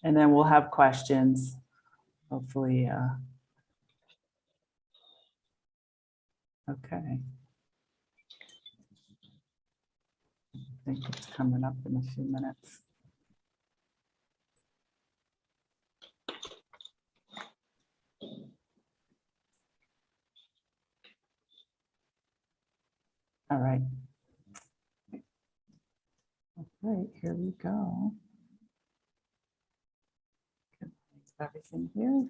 and then we'll have questions, hopefully. Okay. I think it's coming up in a few minutes. All right. Okay, here we go. Everything here.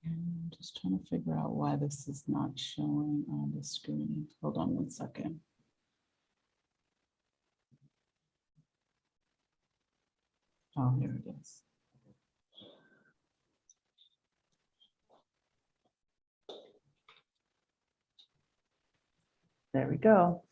I'm just trying to figure out why this is not showing on the screen. Hold on one second. Oh, here it is. There we go.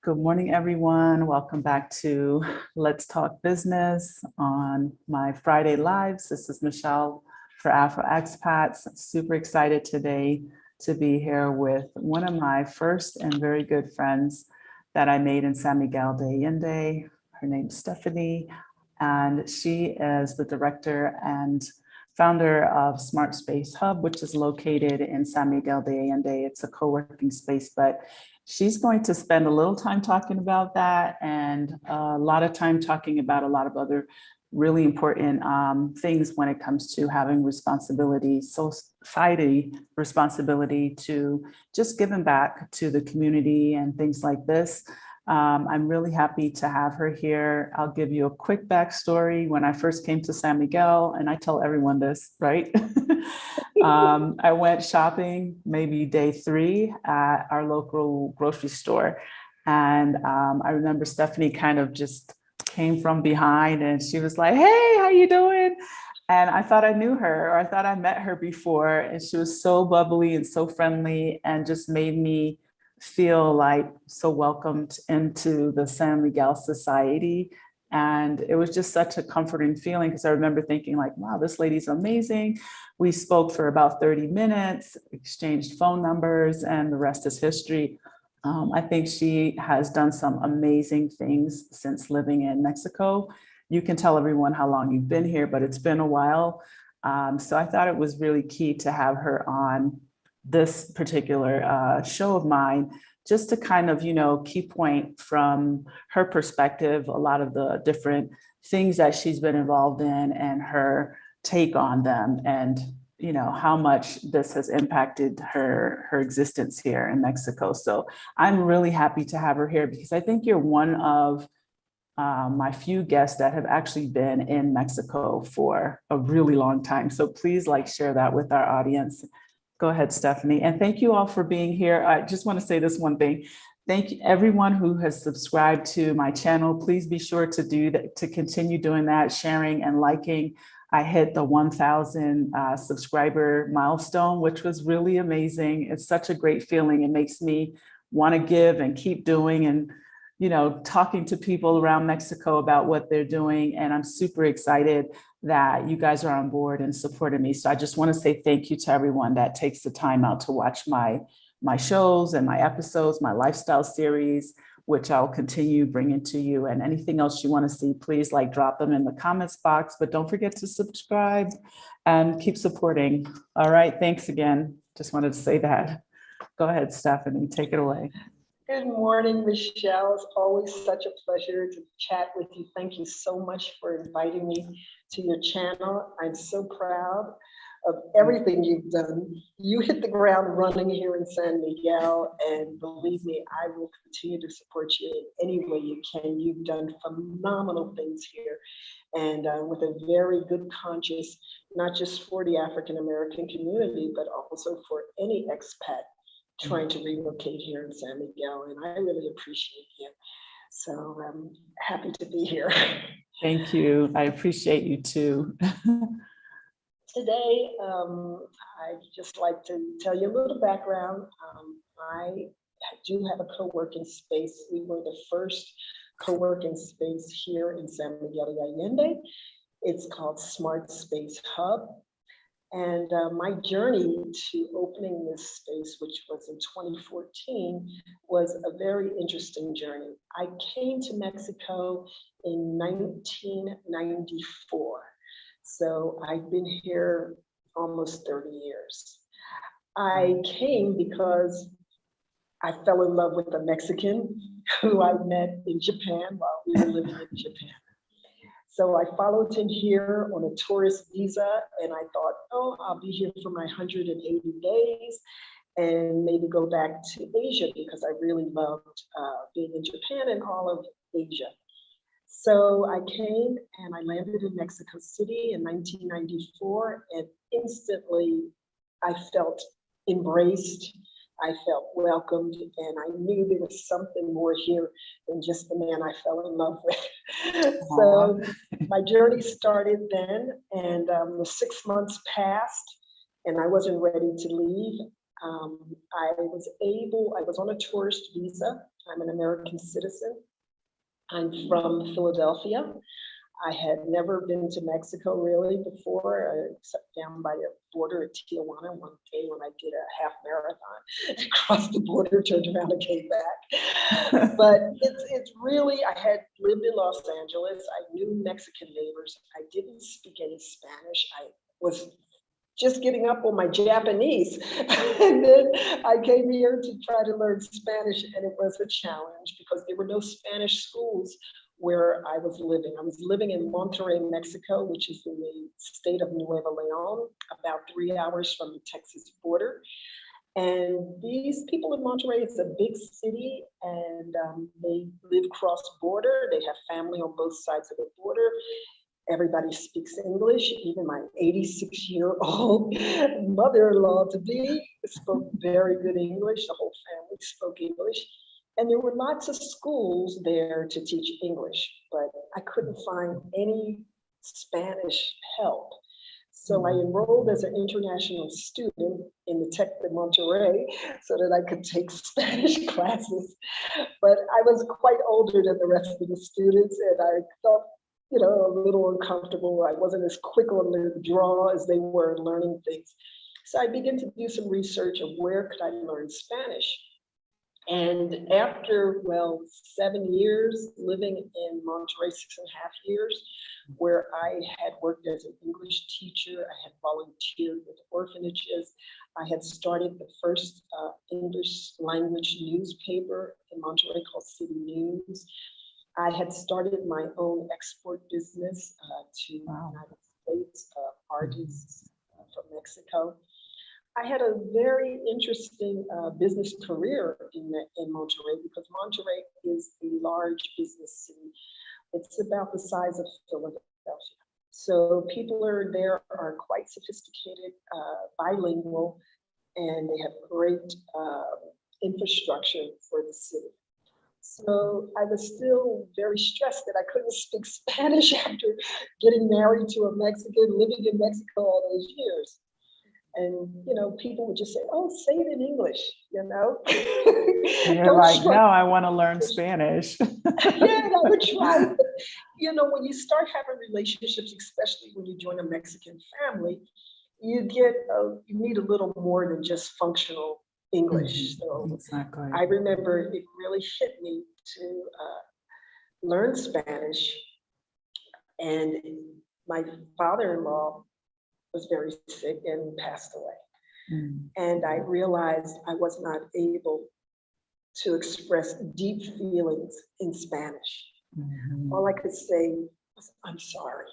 Good morning, everyone. Welcome back to Let's Talk Business on my Friday Lives. This is Michelle for Afro Expats. Super excited today to be here with one of my first and very good friends that I made in San Miguel de Allende. Her name's Stephanie, and she is the director and founder of Smart Space Hub, which is located in San Miguel de Allende. It's a co-working space, but she's going to spend a little time talking about that and a lot of time talking about a lot of other really important things when it comes to having responsibility, society responsibility to just giving back to the community and things like this. I'm really happy to have her here. I'll give you a quick backstory. When I first came to San Miguel, and I tell everyone this, right? I went shopping maybe day 3 at our local grocery store. And I remember Stephanie kind of just came from behind and she was like, hey, how you doing? And I thought I knew her, or I thought I met her before. And she was so bubbly and so friendly and just made me feel like so welcomed into the San Miguel society. And it was just such a comforting feeling because I remember thinking like, wow, this lady's amazing. We spoke for about 30 minutes, exchanged phone numbers, and the rest is history. I think she has done some amazing things since living in Mexico. You can tell everyone how long you've been here, but it's been a while. So I thought it was really key to have her on this particular show of mine, just to kind of, key point from her perspective, a lot of the different things that she's been involved in and her take on them, and how much this has impacted her existence here in Mexico. So I'm really happy to have her here because I think you're one of my few guests that have actually been in Mexico for a really long time. So please share that with our audience. Go ahead, Stephanie. And thank you all for being here. I just want to say this one thing. Thank you everyone who has subscribed to my channel. Please be sure to do that, to continue doing that, sharing and liking. I hit the 1,000 subscriber milestone, which was really amazing. It's such a great feeling. It makes me want to give and keep doing and, talking to people around Mexico about what they're doing. And I'm super excited that you guys are on board and supporting me. So I just want to say thank you to everyone that takes the time out to watch my shows and my episodes, my lifestyle series, which I'll continue bringing to you. And anything else you want to see, please drop them in the comments box, but don't forget to subscribe and keep supporting. All right, thanks again. Just wanted to say that. Go ahead, Stephanie, take it away. Good morning, Michelle. It's always such a pleasure to chat with you. Thank you so much for inviting me to your channel. I'm so proud of everything you've done. You hit the ground running here in San Miguel, and believe me, I will continue to support you in any way you can. You've done phenomenal things here, and with a very good conscience, not just for the African American community, but also for any expat trying to relocate here in San Miguel, and I really appreciate you. So I'm happy to be here. Thank you. I appreciate you too. Today, I'd just like to tell you a little background. I do have a co-working space. We were the first co-working space here in San Miguel de Allende. It's called Smart Space Hub. And my journey to opening this space, which was in 2014, was a very interesting journey. I came to Mexico in 1994. So I've been here almost 30 years. I came because I fell in love with a Mexican who I met in Japan while we were living in Japan. So I followed him here on a tourist visa, and I thought, oh, I'll be here for my 180 days and maybe go back to Asia because I really loved being in Japan and all of Asia. So I came and I landed in Mexico City in 1994, and instantly I felt embraced. I felt welcomed, and I knew there was something more here than just the man I fell in love with. So my journey started then, and the 6 months passed, and I wasn't ready to leave. I was on a tourist visa. I'm an American citizen. I'm from Philadelphia. I had never been to Mexico really before, except down by the border at Tijuana one day when I did a half marathon, crossed the border, turned around and came back. But it's really, I had lived in Los Angeles. I knew Mexican neighbors. I didn't speak any Spanish. I was just getting up on my Japanese. And then I came here to try to learn Spanish, and it was a challenge because there were no Spanish schools where I was living. I was living in Monterrey, Mexico, which is in the state of Nuevo León, about 3 hours from the Texas border. And these people in Monterrey, it's a big city, and they live cross-border. They have family on both sides of the border. Everybody speaks English. Even my 86-year-old mother-in-law to be spoke very good English. The whole family spoke English. And there were lots of schools there to teach English, but I couldn't find any Spanish help. So I enrolled as an international student in the Tec de Monterrey so that I could take Spanish classes. But I was quite older than the rest of the students, and I felt, a little uncomfortable. I wasn't as quick on the draw as they were in learning things. So I began to do some research of where could I learn Spanish. And after, 7 years living in Monterrey, 6.5 years, where I had worked as an English teacher, I had volunteered with orphanages, I had started the first English language newspaper in Monterrey called City News. I had started my own export business to the United States, artists from Mexico. I had a very interesting business career in Monterrey because Monterrey is a large business city. It's about the size of Philadelphia. So people there are quite sophisticated, bilingual, and they have great infrastructure for the city. So I was still very stressed that I couldn't speak Spanish after getting married to a Mexican, living in Mexico all those years. And, people would just say, oh, say it in English, And you're like, no, I want to learn Spanish. Yeah, and I would try. But, when you start having relationships, especially when you join a Mexican family, you need a little more than just functional English. So exactly. I remember it really hit me to learn Spanish. And my father-in-law was very sick and passed away. And I realized I was not able to express deep feelings in Spanish. All I could say was, I'm sorry.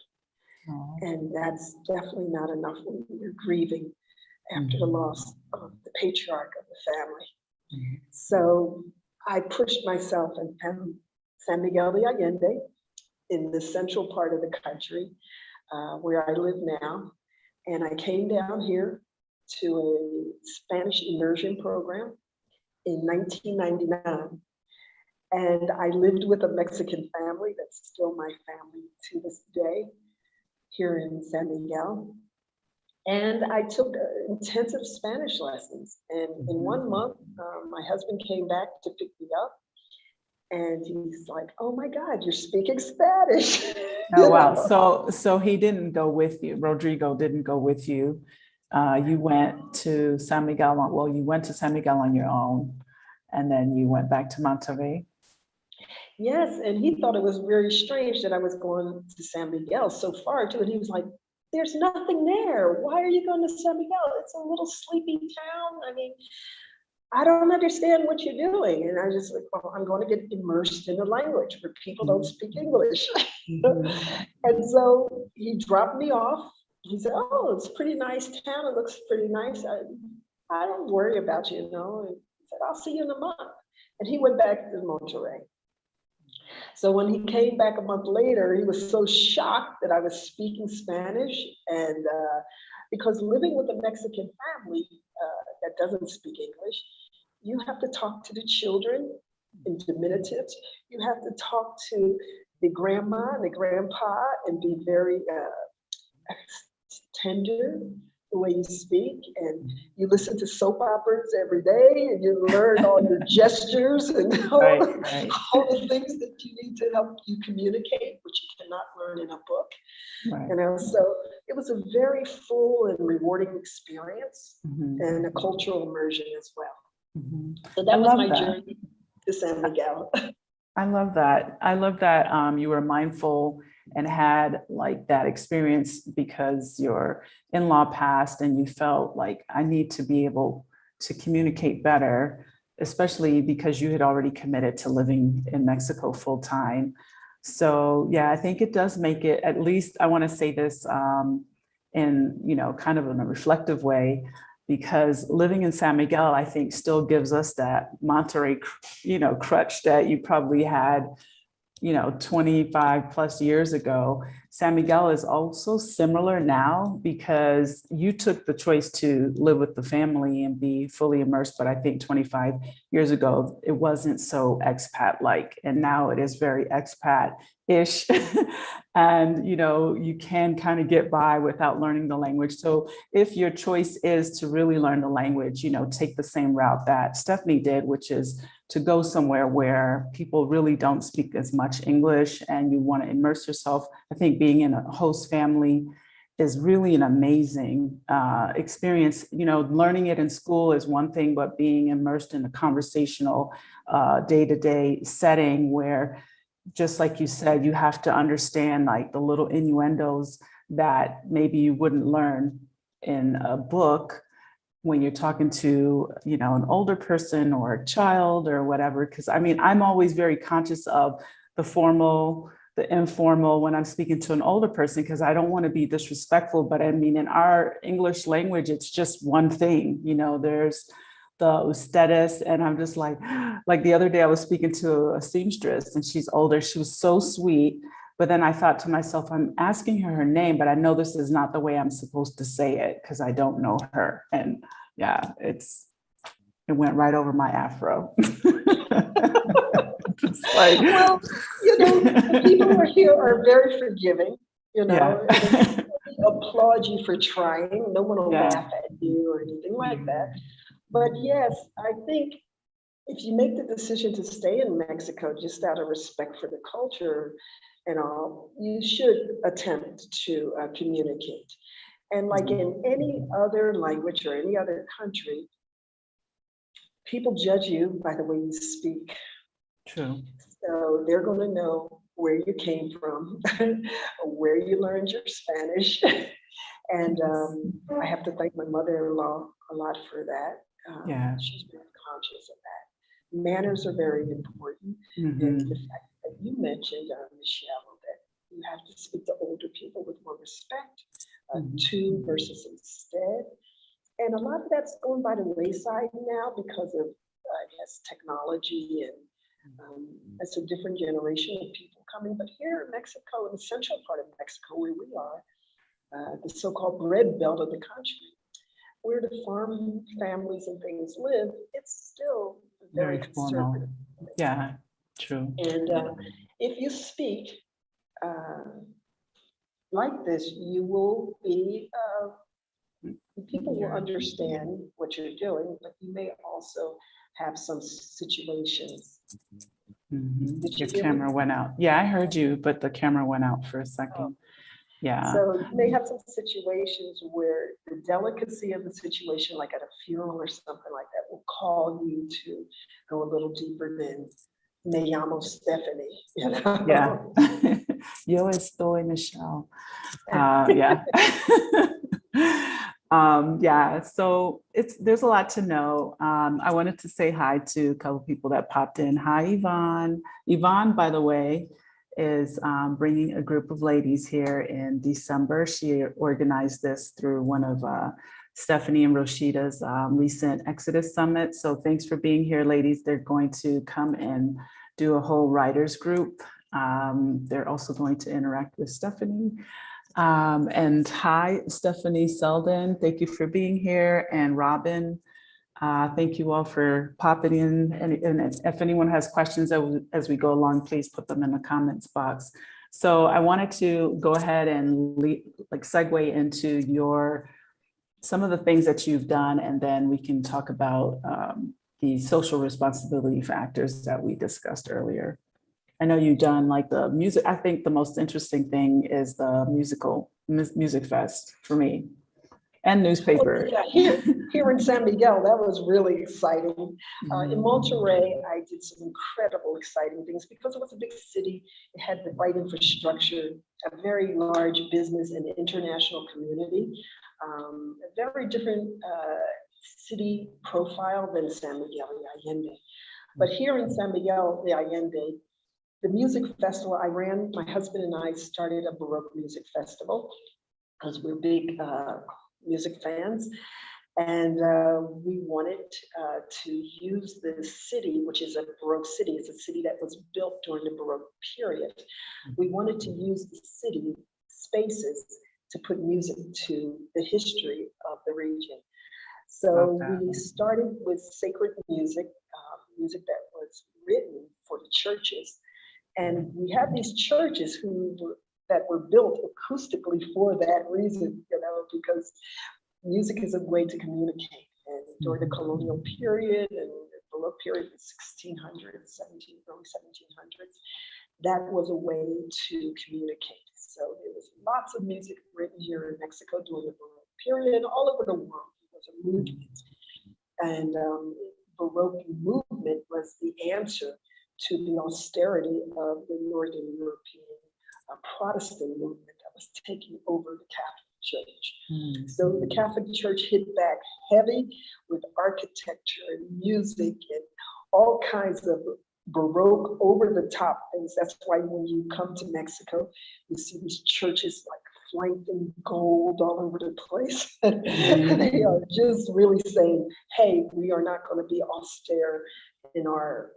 And that's definitely not enough when you're grieving after the loss of the patriarch of the family. So I pushed myself and found San Miguel de Allende in the central part of the country where I live now. And I came down here to a Spanish immersion program in 1999. And I lived with a Mexican family that's still my family to this day here in San Miguel. And I took intensive Spanish lessons. And in 1 month, my husband came back to pick me up. And he's like, oh my God, you're speaking Spanish. Oh, wow. So he didn't go with you. Rodrigo didn't go with you. You went to San Miguel. You went to San Miguel on your own, and then you went back to Monterrey. Yes, and he thought it was very strange that I was going to San Miguel so far too. And he was like, there's nothing there. Why are you going to San Miguel? It's a little sleepy town. I mean, I don't understand what you're doing. And I just like, well, I'm going to get immersed in the language where people don't speak English. And so he dropped me off. He said, oh, it's a pretty nice town. It looks pretty nice. I don't worry about you, you know. And he said, I'll see you in a month. And he went back to Monterrey. So when he came back a month later, he was so shocked that I was speaking Spanish. And because living with a Mexican family that doesn't speak English, you have to talk to the children in diminutives. You have to talk to the grandma and the grandpa and be very tender the way you speak, and you listen to soap operas every day, and you learn all your gestures and all the things that you need to help you communicate, which you cannot learn in a book. Right. And so it was a very full and rewarding experience, and a cultural immersion as well. So that was my journey to San Miguel. I love that. I love that you were mindful and had like that experience because your in-law passed and you felt like I need to be able to communicate better, especially because you had already committed to living in Mexico full time. So yeah, I think it does make it, at least I want to say this in, you know, kind of in a reflective way, because living in San Miguel, I think still gives us that Monterey, you know, crutch that you probably had, you know, 25 plus years ago. San Miguel is also similar now because you took the choice to live with the family and be fully immersed. But I think 25 years ago, it wasn't so expat-like, and now it is very expat-ish. And, you know, you can kind of get by without learning the language. So if your choice is to really learn the language, you know, take the same route that Stephanie did, which is to go somewhere where people really don't speak as much English and you want to immerse yourself. I think being in a host family is really an amazing experience. You know, learning it in school is one thing, but being immersed in a conversational day-to-day setting where, just like you said, you have to understand like the little innuendos that maybe you wouldn't learn in a book when you're talking to, you know, an older person or a child or whatever. Because I mean, I'm always very conscious of the formal, the informal when I'm speaking to an older person, because I don't want to be disrespectful. But I mean, in our English language, it's just one thing, you know, there's the ustedes, and I'm just like the other day I was speaking to a seamstress and she's older. She was so sweet. But then I thought to myself, I'm asking her name, but I know this is not the way I'm supposed to say it because I don't know her. And yeah, it went right over my afro. Like, well, you know, the people who are here are very forgiving, you know, they applaud you for trying. No one will laugh at you or anything like that. But yes, I think if you make the decision to stay in Mexico, just out of respect for the culture and all, you should attempt to communicate. And like in any other language or any other country, people judge you by the way you speak. True. So they're going to know where you came from, where you learned your Spanish. And I have to thank my mother-in-law a lot for that. She's very conscious of that. Manners are very important. And the fact that you mentioned, Michelle, that you have to speak to older people with more respect, to versus instead. And a lot of that's going by the wayside now because of, I guess, technology, and it's a different generation of people coming. But here in Mexico, in the central part of Mexico, where we are, the so-called bread belt of the country, where the farm families and things live, it's still very conservative. Formal. Yeah, true. And if you speak like this, you will be, people will understand what you're doing, but you may also have some situations. Your camera went out. Yeah, I heard you, but the camera went out for a second. Yeah. So you may have some situations where the delicacy of the situation, like at a funeral or something like that, will call you to go a little deeper than me llamo Stephanie. You know? Yeah. Yo estoy, Michelle. Yeah. Yeah, so there's a lot to know. I wanted to say hi to a couple people that popped in. Hi, Yvonne. Yvonne, by the way, is bringing a group of ladies here in December. She organized this through one of Stephanie and Roshida's recent Exodus Summit. So thanks for being here, ladies. They're going to come and do a whole writers group. They're also going to interact with Stephanie. And hi, Stephanie Selden. Thank you for being here. And Robin, thank you all for popping in. And if anyone has questions as we go along, please put them in the comments box. So I wanted to go ahead and segue into some of the things that you've done, and then we can talk about the social responsibility factors that we discussed earlier. I know you've done like the music. I think the most interesting thing is the music fest for me, and newspaper. Oh, yeah, here in San Miguel, that was really exciting. In Monterey, I did some incredible, exciting things because it was a big city. It had the right infrastructure, a very large business and international community, a very different city profile than San Miguel de Allende. But here in San Miguel de Allende, the music festival I ran, my husband and I started a Baroque music festival because we're big music fans. And we wanted to use this city, which is a Baroque city. It's a city that was built during the Baroque period. We wanted to use the city spaces to put music to the history of the region. So we started with sacred music, music that was written for the churches. And we had these churches that were built acoustically for that reason, because music is a way to communicate. And during the colonial period and the Baroque period, the 1600s, early 1700s, that was a way to communicate. So there was lots of music written here in Mexico during the Baroque period, all over the world. It was a movement. And Baroque movement was the answer to the austerity of the Northern European Protestant movement that was taking over the Catholic Church. So the Catholic Church hit back heavy with architecture and music and all kinds of Baroque over the top things. That's why when you come to Mexico, you see these churches like flanked in gold all over the place. They are just really saying, hey, we are not going to be austere in our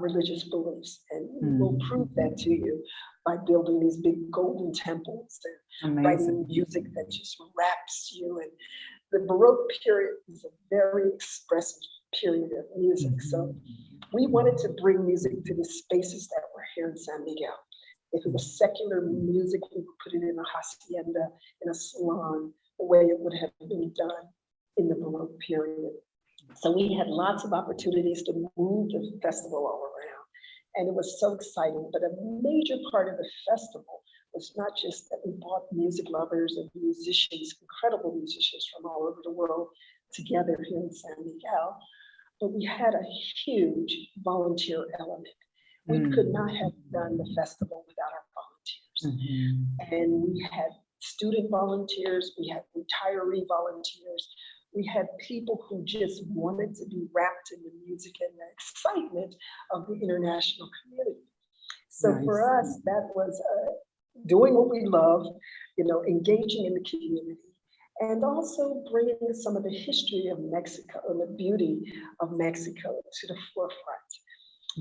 religious beliefs, and we'll prove that to you by building these big golden temples and writing music that just wraps you. And the Baroque period is a very expressive period of music. So we wanted to bring music to the spaces that were here in San Miguel. If it was secular music, we would put it in a hacienda, in a salon, the way it would have been done in the Baroque period. So we had lots of opportunities to move the festival all around. And it was so exciting. But a major part of the festival was not just that we brought music lovers and musicians, incredible musicians from all over the world together here in San Miguel, but we had a huge volunteer element. We could not have done the festival without our volunteers. And we had student volunteers, we had retiree volunteers, we had people who just wanted to be wrapped in the music and the excitement of the international community. So for us, that was doing what we love, engaging in the community, and also bringing some of the history of Mexico and the beauty of Mexico to the forefront.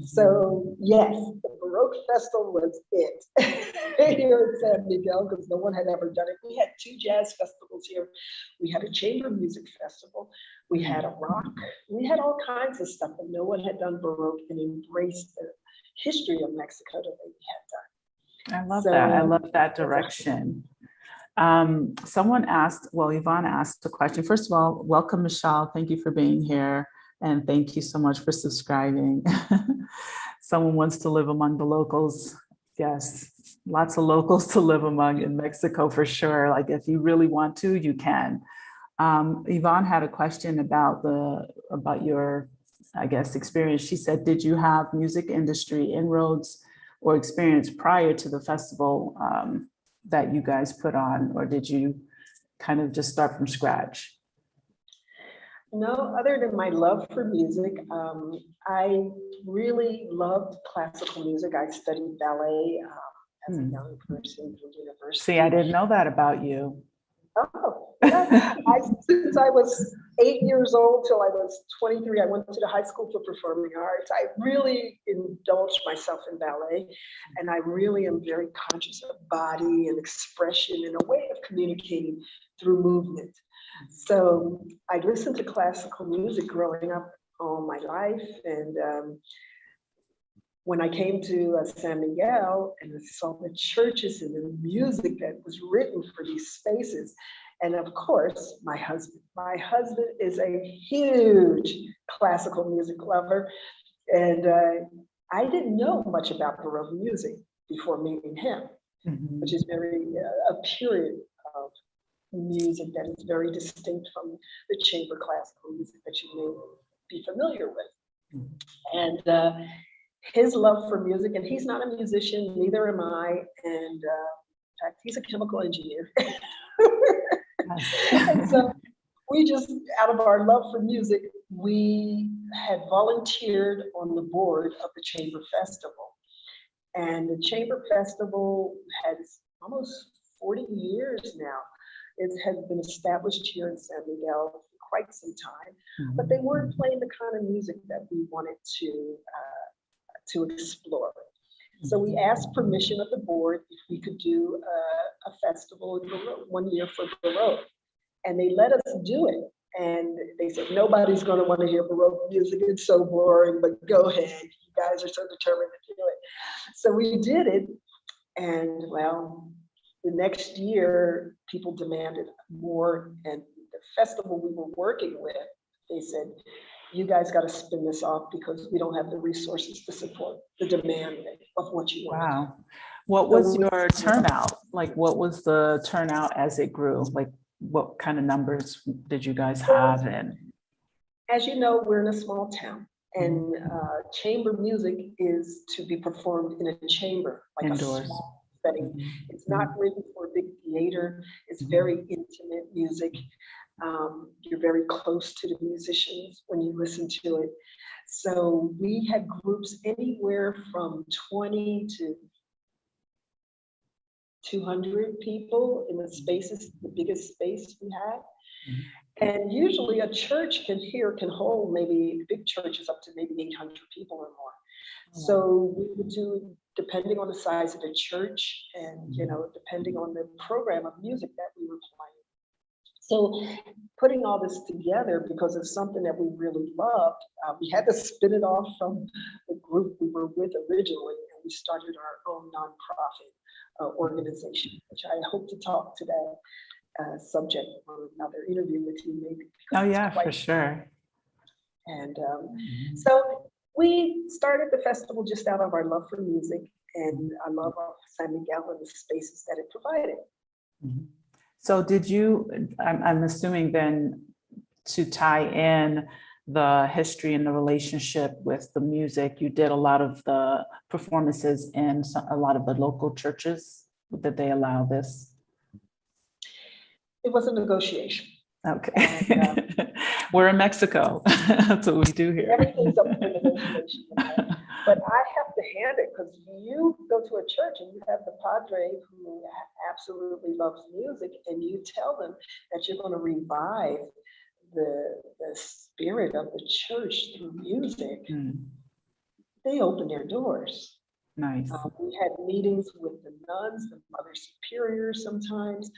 So yes, the Baroque Festival was it here in San Miguel, because no one had ever done it. We had 2 jazz festivals here. We had a chamber music festival. We had a rock. We had all kinds of stuff, and no one had done Baroque and embraced the history of Mexico the way we had done. I love that. I love that direction. Someone asked, well, Yvonne asked a question. First of all, welcome, Michelle. Thank you for being here. And thank you so much for subscribing. Someone wants to live among the locals. Yes, lots of locals to live among in Mexico for sure. Like if you really want to, you can. Yvonne had a question about your, I guess, experience. She said, did you have music industry inroads or experience prior to the festival that you guys put on, or did you kind of just start from scratch? No, other than my love for music, I really loved classical music. I studied ballet as a young person through university. See, I didn't know that about you. Oh, yeah. Since I was 8 years old till I was 23, I went to the High School for Performing Arts. I really indulged myself in ballet, and I really am very conscious of body and expression and a way of communicating through movement. So I listened to classical music growing up all my life, and when I came to San Miguel and I saw the churches and the music that was written for these spaces, and of course, my husband is a huge classical music lover, and I didn't know much about Baroque music before meeting him, which is very a period of music that is very distinct from the chamber classical music that you may be familiar with. And his love for music, and he's not a musician, neither am I, and in fact, he's a chemical engineer. And so we just, out of our love for music, we had volunteered on the board of the Chamber Festival. And the Chamber Festival has almost 40 years now. It has been established here in San Miguel for quite some time, but they weren't playing the kind of music that we wanted to explore. So we asked permission of the board if we could do a festival 1 year for Baroque, and they let us do it. And they said, nobody's going to want to hear Baroque music. It's so boring, but go ahead. You guys are so determined to do it. So we did it. And well, the next year, people demanded more. And the festival we were working with, they said, you guys got to spin this off because we don't have the resources to support the demand of what you want. Wow. What was your turnout? Like, what was the turnout as it grew? Like, what kind of numbers did you guys have? And as you know, we're in a small town, and chamber music is to be performed in a chamber, like indoors. a small setting. It's not written for a big theater. It's very intimate music. You're very close to the musicians when you listen to it. So we had groups anywhere from 20 to 200 people in the spaces, the biggest space we had. And usually a church can hold maybe, big churches up to maybe 800 people or more. So we would do, depending on the size of the church and, you know, depending on the program of music that we were playing. So putting all this together, because of something that we really loved, we had to spin it off from the group we were with originally, and we started our own nonprofit organization, which I hope to talk to that subject on another interview with you, maybe. Oh yeah, for sure. And so we started the festival just out of our love for music and our love of San Miguel and the spaces that it provided. So did you, I'm assuming then, to tie in the history and the relationship with the music, you did a lot of the performances in a lot of the local churches. Did they allow this? It was a negotiation. Okay. And, we're in Mexico. That's what we do here. Everything's up for negotiation. But I have to hand it, because you go to a church and you have the padre who absolutely loves music, and you tell them that you're going to revive the spirit of the church through music. They open their doors. Nice. We had meetings with the nuns, the mother superiors sometimes.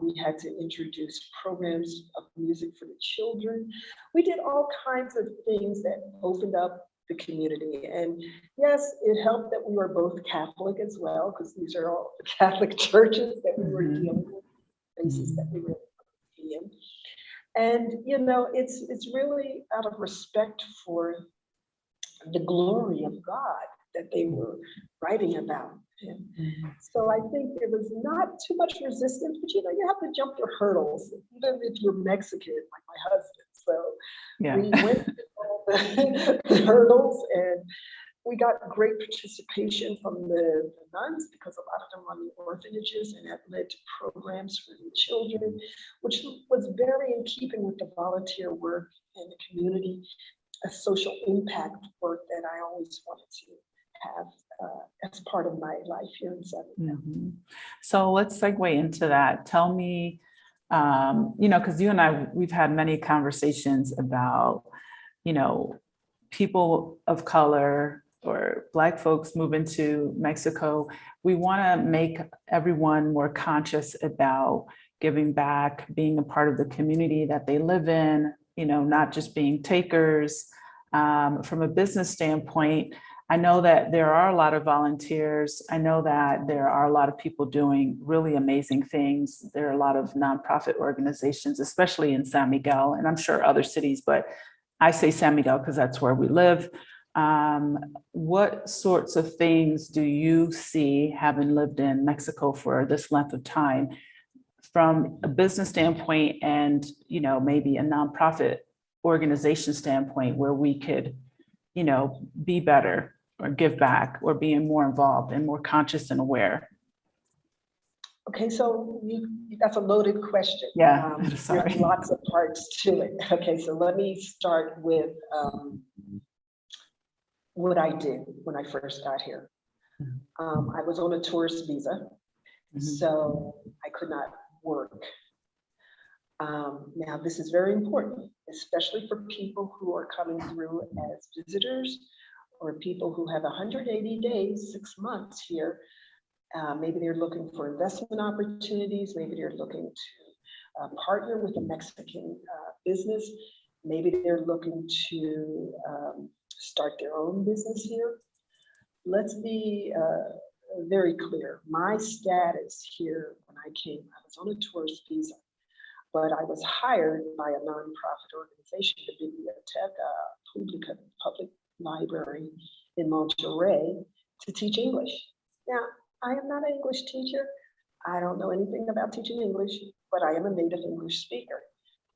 We had to introduce programs of music for the children. We did all kinds of things that opened up the community. And yes, it helped that we were both Catholic as well, because these are all the Catholic churches that we were dealing with, places that we were in. And, you know, it's really out of respect for the glory of God that they were writing about. And so I think there was not too much resistance, but you know, you have to jump the hurdles, even if you're Mexican, like my husband. So we went through all the hurdles, and we got great participation from the nuns because a lot of them run the orphanages, and that led to programs for the children, which was very in keeping with the volunteer work in the community, a social impact work that I always wanted to have as part of my life here in Southern California. So let's segue into that. Tell me, because you and I, we've had many conversations about, people of color or Black folks moving to Mexico. We want to make everyone more conscious about giving back, being a part of the community that they live in, not just being takers. From a business standpoint, I know that there are a lot of volunteers. I know that there are a lot of people doing really amazing things. There are a lot of nonprofit organizations, especially in San Miguel, and I'm sure other cities, but I say San Miguel because that's where we live. What sorts of things do you see, having lived in Mexico for this length of time, from a business standpoint and, maybe a nonprofit organization standpoint, where we could, be better or give back or being more involved and more conscious and aware? Okay, so that's a loaded question. Yeah, sorry. There's lots of parts to it. Okay, so let me start with what I did when I first got here. I was on a tourist visa, so I could not work. Now, this is very important, especially for people who are coming through as visitors or people who have 180 days, 6 months here. Maybe they're looking for investment opportunities. Maybe they're looking to partner with a Mexican business. Maybe they're looking to start their own business here. Let's be very clear. My status here when I came, I was on a tourist visa, but I was hired by a nonprofit organization, the Biblioteca Pública, public library in Monterrey, to teach English. Now, I am not an English teacher. I don't know anything about teaching English, but I am a native English speaker.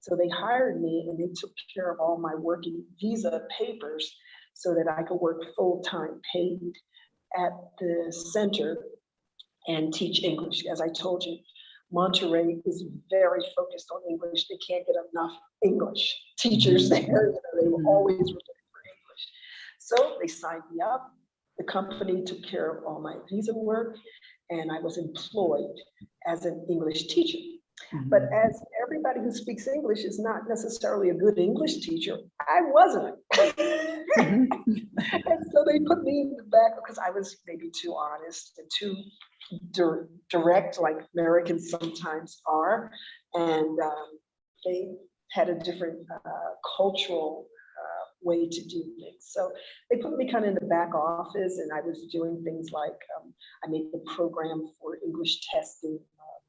So they hired me and they took care of all my working visa papers so that I could work full-time paid at the center and teach English. As I told you, Monterrey is very focused on English. They can't get enough English teachers there. They were always looking for English. So they signed me up. The company took care of all my visa work, and I was employed as an English teacher. But as everybody who speaks English is not necessarily a good English teacher, I wasn't. And so they put me in the back because I was maybe too honest and too direct, like Americans sometimes are. And they had a different cultural way to do things. So they put me kind of in the back office, and I was doing things like I made the program for English testing,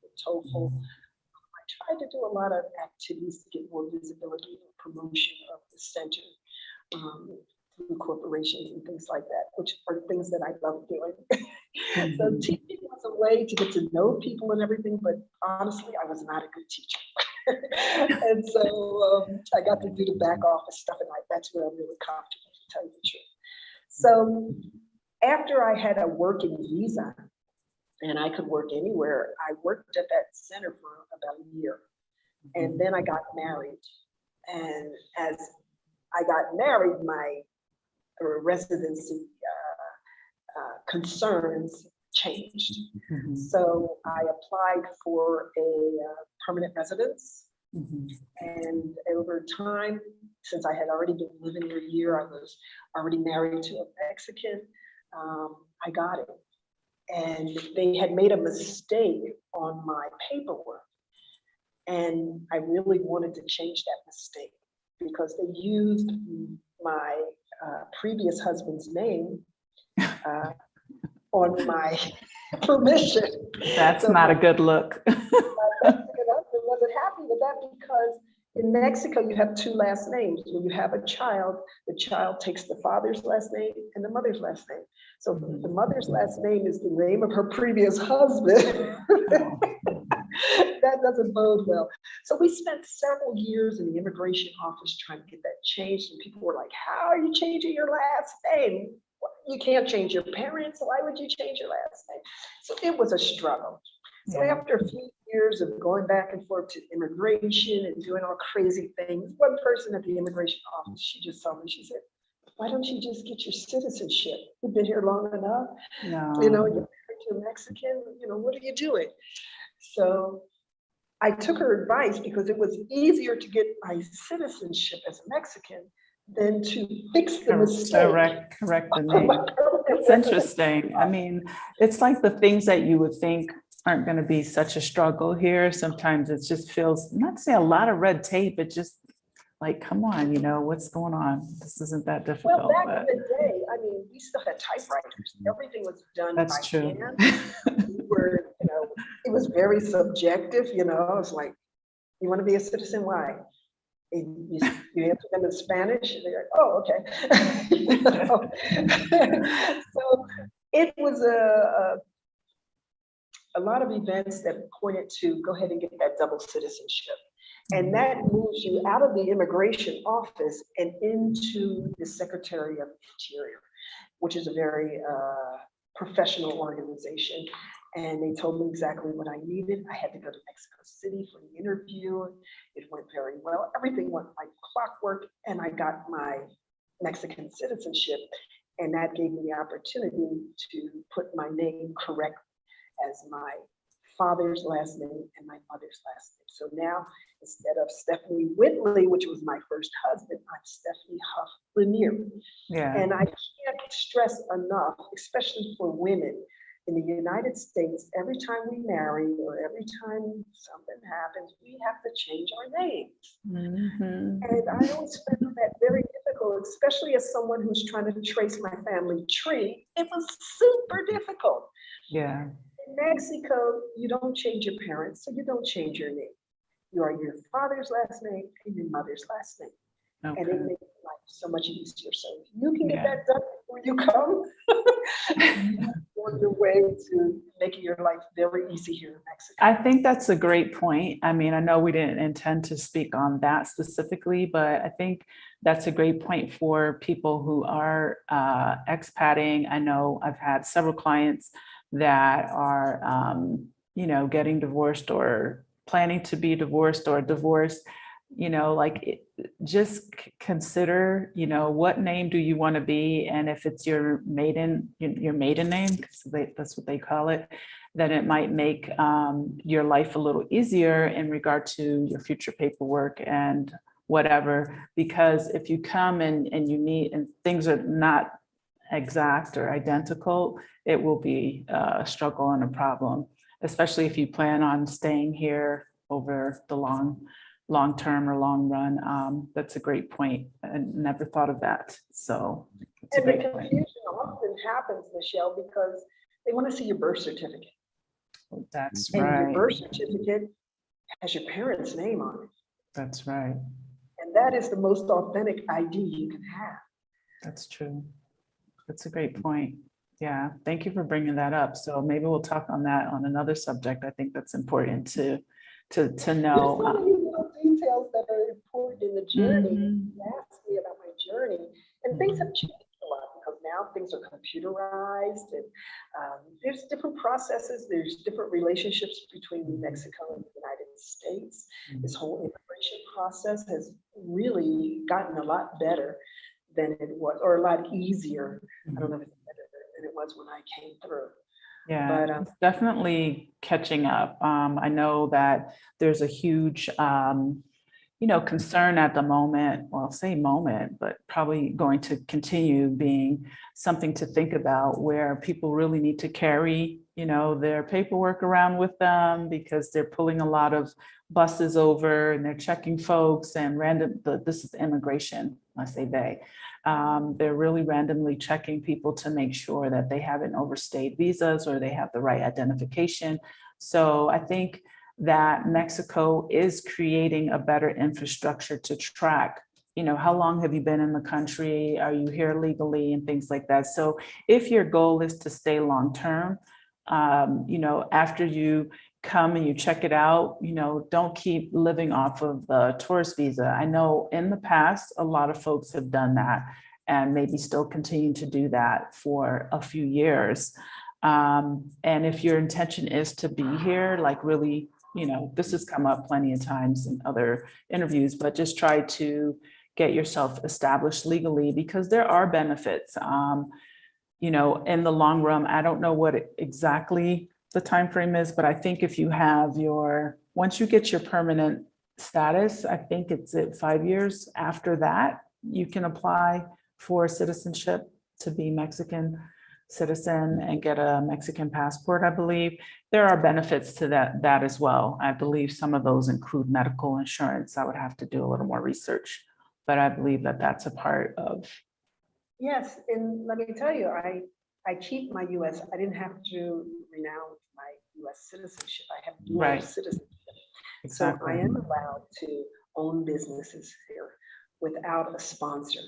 the TOEFL. I tried to do a lot of activities to get more visibility and promotion of the center through corporations and things like that, which are things that I love doing. So teaching was a way to get to know people and everything, but honestly, I was not a good teacher. And so I got to do the back office stuff, and that's where I'm really comfortable, to tell you the truth. So after I had a working visa and I could work anywhere, I worked at that center for about a year. And then I got married. And as I got married, my residency concerns changed. So I applied for a permanent residence. And over time, since I had already been living here a year, I was already married to a Mexican, I got it. And they had made a mistake on my paperwork. And I really wanted to change that mistake because they used my previous husband's name on my permission. That's not a good look. My Mexican husband wasn't happy with that because in Mexico, you have two last names. When you have a child, the child takes the father's last name and the mother's last name. So the mother's last name is the name of her previous husband. That doesn't bode well. So we spent several years in the immigration office trying to get that changed. And people were like, how are you changing your last name? you can't change your parents. Why would you change your last name? So it was a struggle. So Yeah. after a few years of going back and forth to immigration and doing all crazy things, one person at the immigration office, she just told me, she said, why don't you just get your citizenship? You've been here long enough. No. You know, you're married to a Mexican, you know, what are you doing? So I took her advice because it was easier to get my citizenship as a Mexican than to fix the mistake. Correct the name. It's interesting. I mean, it's like the things that you would think aren't going to be such a struggle here. Sometimes it just feels, not to say a lot of red tape, but just like, come on, you know, what's going on? This isn't that difficult. Well, back in the day, I mean, we still had typewriters. Everything was done by true. hand. We were, you know, it was very subjective, you know, it's like, you want to be a citizen? Why? And you answer them in Spanish, and they're like, oh, okay. You know? So it was a lot of events that pointed to go ahead and get that double citizenship. And that moves you out of the immigration office and into the Secretary of Interior, which is a very professional organization. And they told me exactly what I needed. I had to go to Mexico City for the interview. It went very well. Everything went like clockwork, and I got my Mexican citizenship. And that gave me the opportunity to put my name correct as my father's last name and my mother's last name. So now, instead of Stephanie Whitley, which was my first husband, I'm Stephanie Hough Lanier. Yeah. And I can't stress enough, especially for women in the United States, every time we marry or every time something happens, we have to change our names. Mm-hmm. And I always found that very difficult, especially as someone who's trying to trace my family tree. It was super difficult. Yeah. In Mexico, you don't change your parents, so you don't change your name. You are your father's last name and your mother's last name. Okay. And it makes life so much easier. So if you can get that done before you come, you're on your way to making your life very easy here in Mexico. I think that's a great point. I mean, I know we didn't intend to speak on that specifically, but I think that's a great point for people who are expatting. I know I've had several clients that are, you know, getting divorced or planning to be divorced or divorced, you know, like just consider, you know, what name do you want to be? And if it's your maiden name, because that's what they call it, then it might make your life a little easier in regard to your future paperwork and whatever. Because if you come and you meet and things are not exact or identical, it will be a struggle and a problem, especially if you plan on staying here over the long term or long run. That's a great point. I never thought of that. So it's and the confusion often happens, Michelle, because they want to see your birth certificate. That's and right. Your birth certificate has your parents' name on it. That's right. And that is the most authentic ID you can have. That's true. That's a great point. Yeah, thank you for bringing that up. So maybe we'll talk on that on another subject. I think that's important to know. There's so many little details that are important in the journey. You asked me about my journey, and things have changed a lot because now things are computerized, and there's different processes. There's different relationships between Mexico and the United States. This whole immigration process has really gotten a lot better than it was, or a lot easier. I don't know if it's better than it was when I came through. Yeah, but, it's definitely catching up. I know that there's a huge, you know, concern at the moment, well, I'll say moment, but probably going to continue being something to think about, where people really need to carry, you know, their paperwork around with them, because they're pulling a lot of buses over and they're checking folks and this is immigration, I say they. They're really randomly checking people to make sure that they haven't overstayed visas or they have the right identification. So I think that Mexico is creating a better infrastructure to track, you know, how long have you been in the country? Are you here legally and things like that? So if your goal is to stay long-term, you know, after you come and you check it out, you know, don't keep living off of the tourist visa. I know in the past, a lot of folks have done that. and maybe still continue to do that for a few years. And if your intention is to be here, like really, you know, this has come up plenty of times in other interviews, but just try to get yourself established legally, because there are benefits. You know, in the long run, I don't know what exactly the time frame is, but I think if you have once you get your permanent status, I think it's 5 years after that, you can apply for citizenship to be Mexican citizen and get a Mexican passport, I believe. There are benefits to that as well. I believe some of those include medical insurance. I would have to do a little more research, but I believe that that's a part of. Yes, and let me tell you, I keep my US, I didn't have to renounce my US citizenship. I have dual Right. citizenship. Exactly. So I am allowed to own businesses here without a sponsor.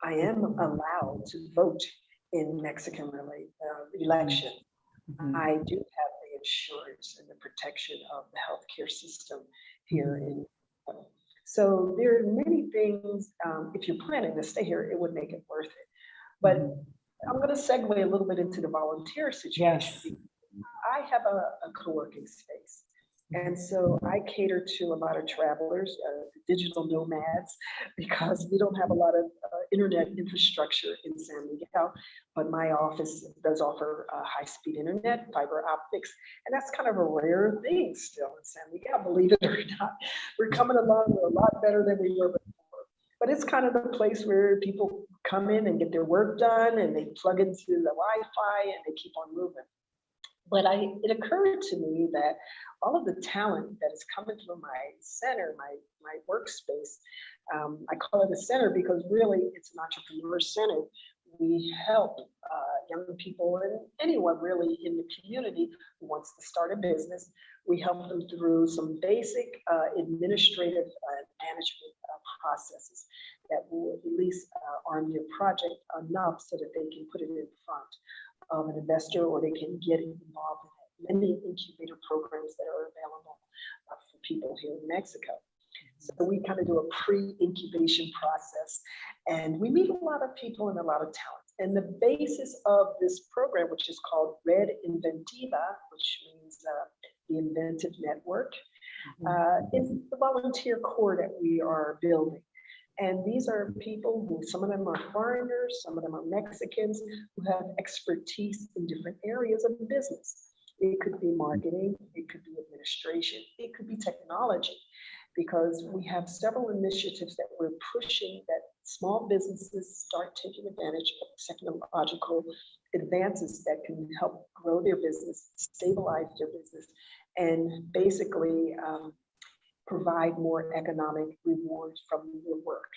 I am allowed to vote in Mexican election. Mhm. I do have the insurance and the protection of the healthcare system here in. So there are many things, if you're planning to stay here, it would make it worth it. But I'm going to segue a little bit into the volunteer situation. Yes. I have a co-working space. And so I cater to a lot of travelers, digital nomads, because we don't have a lot of internet infrastructure in San Miguel, but my office does offer high-speed internet, fiber optics, and that's kind of a rare thing still in San Miguel, believe it or not. We're coming along a lot better than we were before. But it's kind of the place where people come in and get their work done, and they plug into the Wi-Fi, and they keep on moving. But it occurred to me that all of the talent that is coming through my center, my workspace, I call it a center because really it's an entrepreneur center. We help young people and anyone really in the community who wants to start a business. We help them through some basic administrative management processes that will at least arm their project enough so that they can put it in front of an investor, or they can get involved in many incubator programs that are available for people here in Mexico. So we kind of do a pre-incubation process, and we meet a lot of people and a lot of talent. And the basis of this program, which is called Red Inventiva, which means the inventive network, is the volunteer core that we are building. And these are people who, some of them are foreigners, some of them are Mexicans, who have expertise in different areas of business. It could be marketing, it could be administration, it could be technology, because we have several initiatives that we're pushing that small businesses start taking advantage of technological advances that can help grow their business, stabilize their business, and basically provide more economic rewards from their work.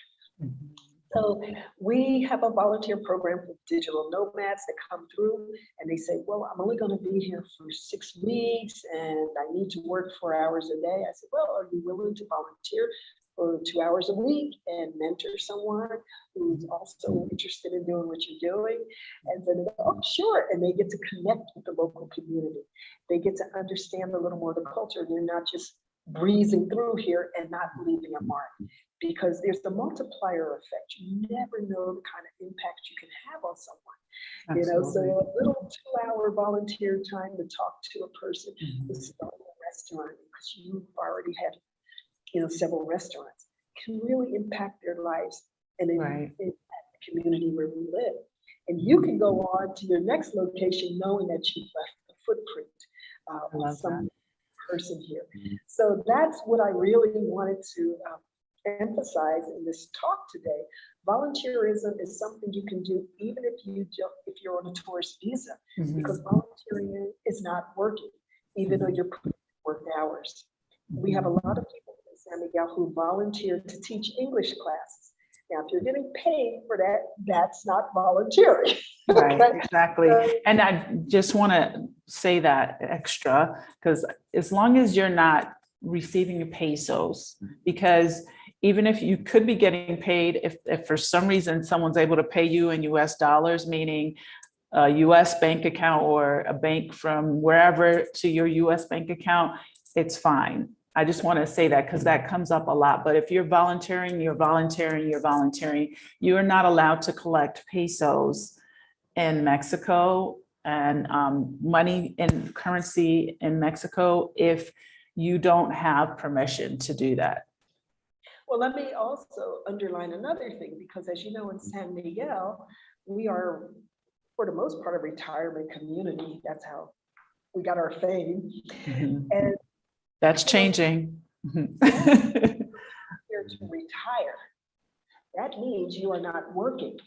So we have a volunteer program for digital nomads that come through and they say, well, I'm only going to be here for 6 weeks and I need to work 4 hours a day. I said, well, are you willing to volunteer for 2 hours a week and mentor someone who's also interested in doing what you're doing? And then they go, oh, sure. And they get to connect with the local community. They get to understand a little more of the culture. They're not just breezing through here and not leaving a mark, because there's the multiplier effect. You never know the kind of impact you can have on someone. Absolutely. You know, so a little 2-hour volunteer time to talk to a person who's starting a restaurant because you've already had, you know, several restaurants, can really impact their lives and impact the community where we live. And you can go on to your next location knowing that you've left a footprint on some person here. So that's what I really wanted to emphasize in this talk today. Volunteerism is something you can do even if you're on a tourist visa, because volunteering is not working, even though you're putting work hours. We have a lot of people in San Miguel who volunteer to teach English classes. Now, if you're getting paid for that, that's not volunteering. Right, exactly. And I just want to say that extra, because as long as you're not receiving pesos, because even if you could be getting paid, if for some reason someone's able to pay you in US dollars, meaning a US bank account or a bank from wherever to your US bank account, it's fine. I just want to say that because that comes up a lot. But if you're volunteering, you're volunteering, you're volunteering, you are not allowed to collect pesos in Mexico and money in currency in Mexico if you don't have permission to do that. Well, let me also underline another thing, because as you know, in San Miguel, we are, for the most part, a retirement community. That's how we got our fame. Mhm. And That's changing. here to retire, that means you are not working.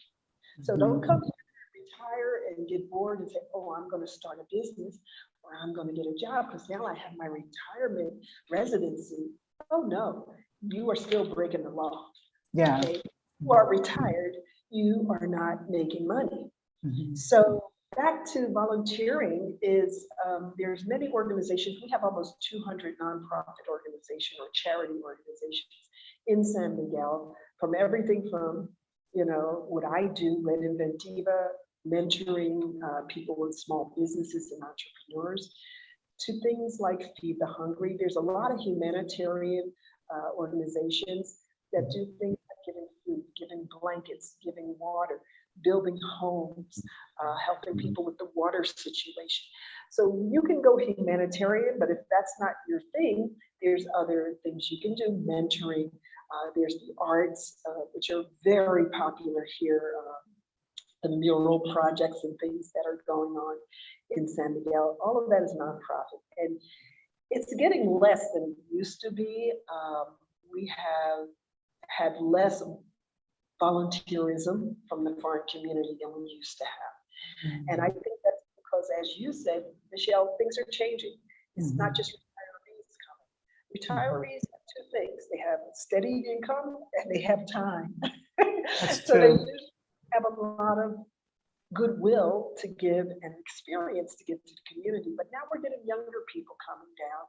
So don't come here to retire and get bored and say, oh, I'm going to start a business or I'm going to get a job because now I have my retirement residency. Oh, no, you are still breaking the law. Yeah. Okay? You are retired, you are not making money. Mhm. So back to volunteering is, there's many organizations. We have almost 200 nonprofit organizations or charity organizations in San Miguel, from everything from, you know, what I do, Red Inventiva, mentoring people with small businesses and entrepreneurs, to things like Feed the Hungry. There's a lot of humanitarian organizations that do things like giving food, giving blankets, giving water, building homes, helping people with the water situation. So you can go humanitarian, but if that's not your thing, there's other things you can do, mentoring. There's the arts, which are very popular here, the mural projects and things that are going on in San Miguel. All of that is nonprofit. And it's getting less than it used to be. We have had less volunteerism from the foreign community than we used to have. Mm-hmm. And I think that's because, as you said, Michelle, things are changing. It's not just retirees coming. Retirees have two things. They have steady income and they have time. That's so true. they usually have a lot of goodwill to give and experience to give to the community. But now we're getting younger people coming down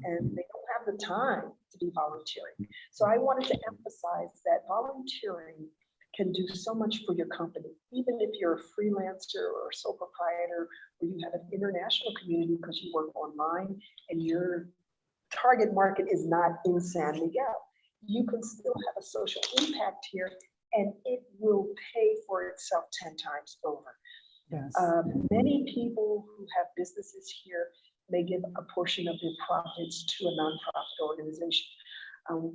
and they don't have the time to be volunteering. So I wanted to emphasize that volunteering can do so much for your company, even if you're a freelancer or a sole proprietor, or you have an international community because you work online and your target market is not in San Miguel. You can still have a social impact here, and it will pay for itself 10 times over. Yes. Many people who have businesses here may give a portion of their profits to a nonprofit organization.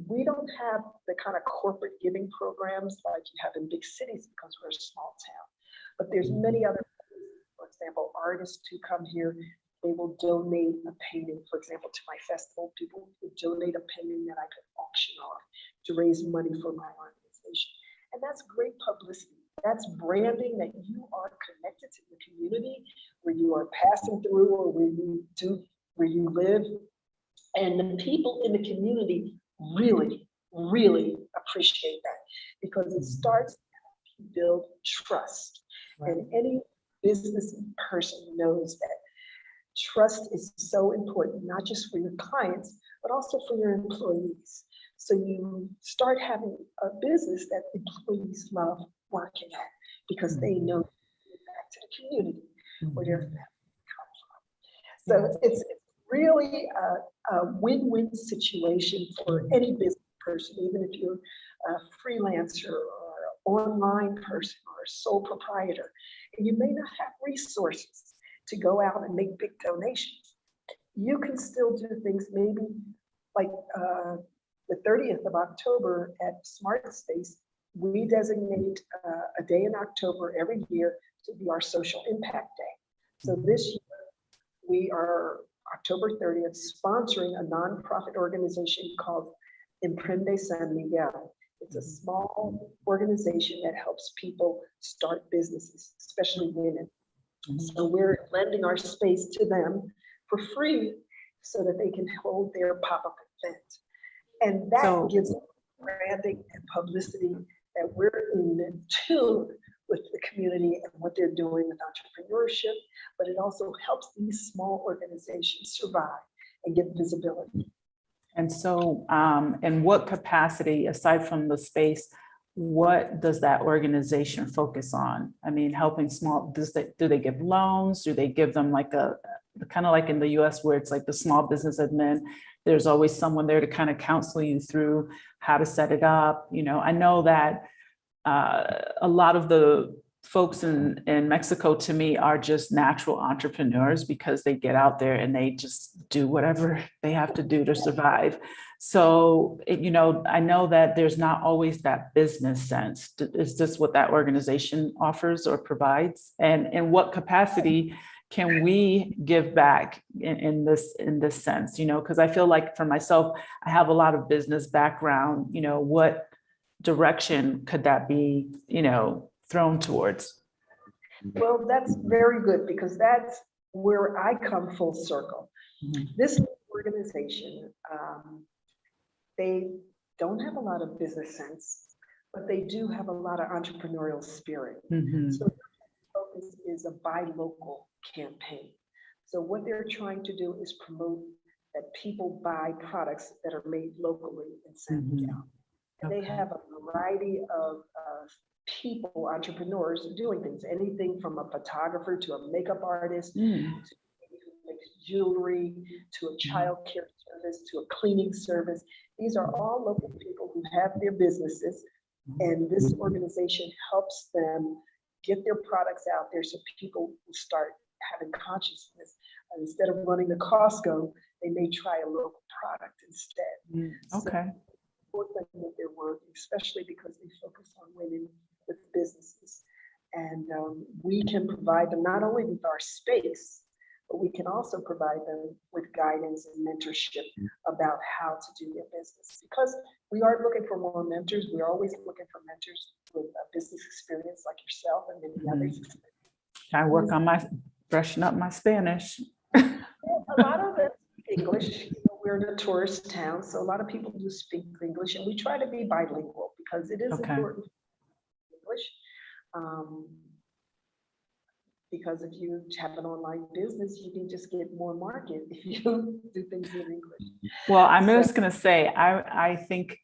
We don't have the kind of corporate giving programs like you have in big cities because we're a small town, but there's many other, for example, artists who come here, they will donate a painting, for example, to my festival. People would donate a painting that I could auction off to raise money for my organization. And that's great publicity. That's branding that you are connected to the community where you are passing through or where you live. And the people in the community really, really appreciate that because it starts to build trust. Right. And any business person knows that trust is so important, not just for your clients, but also for your employees. So you start having a business that employees love working at because they know back to the community where their family comes from. So it's really a win-win situation for any business person, even if you're a freelancer or an online person or a sole proprietor, and you may not have resources to go out and make big donations. You can still do things maybe like the 30th of October at Smart Space, we designate a day in October every year to be our social impact day. So this year, we are October 30th sponsoring a nonprofit organization called Emprende San Miguel. It's a small organization that helps people start businesses, especially women. So we're lending our space to them for free so that they can hold their pop-up event. And that gives branding and publicity that we're in tune with the community and what they're doing with entrepreneurship, but it also helps these small organizations survive and get visibility. And so in what capacity, aside from the space, what does that organization focus on? I mean, helping small, do they give loans? Do they give them like kind of like in the US where it's like the small business admin, there's always someone there to kind of counsel you through how to set it up. You know, I know that a lot of the folks in Mexico to me are just natural entrepreneurs because they get out there and they just do whatever they have to do to survive. So, you know, I know that there's not always that business sense. Is this what that organization offers or provides? And in what capacity can we give back in this sense? You know, because I feel like for myself, I have a lot of business background. You know, what direction could that be, you know, thrown towards? Well, that's very good because that's where I come full circle. This organization, they don't have a lot of business sense, but they do have a lot of entrepreneurial spirit. So their focus is a buy local campaign. So what they're trying to do is promote that people buy products that are made locally in San Miguel. And they have a variety of people, entrepreneurs doing things, anything from a photographer to a makeup artist, to who makes jewelry, to a child care service, to a cleaning service. These are all local people who have their businesses, and this organization helps them get their products out there so people will start having consciousness. And instead of running to Costco, they may try a local product instead. Okay. Support them with their work, especially because they focus on women with businesses. And we can provide them not only with our space, but we can also provide them with guidance and mentorship about how to do their business. Because we are looking for more mentors. We're always looking for mentors with a business experience like yourself and many others. I work on brushing up my Spanish. A lot of it is English. We're in a tourist town, so a lot of people do speak English, and we try to be bilingual because it is important English. Because if you have an online business, you can just get more market if you do things in English. Well, I'm just going to say, I think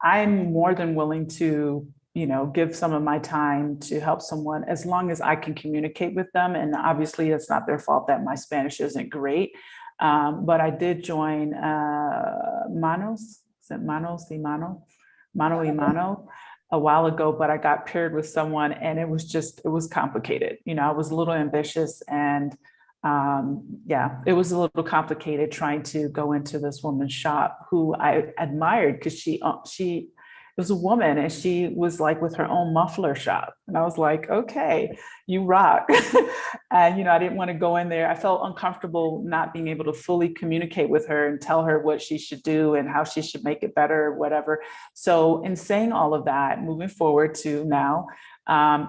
I'm more than willing to, you know, give some of my time to help someone as long as I can communicate with them. And obviously it's not their fault that my Spanish isn't great. But I did join Manos, is it Manos y Mano? Mano y Mano a while ago, but I got paired with someone and it was complicated. You know, I was a little ambitious and yeah, it was a little complicated trying to go into this woman's shop who I admired because she was a woman and she was like with her own muffler shop. And I was like, okay, you rock. And, you know, I didn't want to go in there. I felt uncomfortable not being able to fully communicate with her and tell her what she should do and how she should make it better or whatever. So in saying all of that, moving forward to now,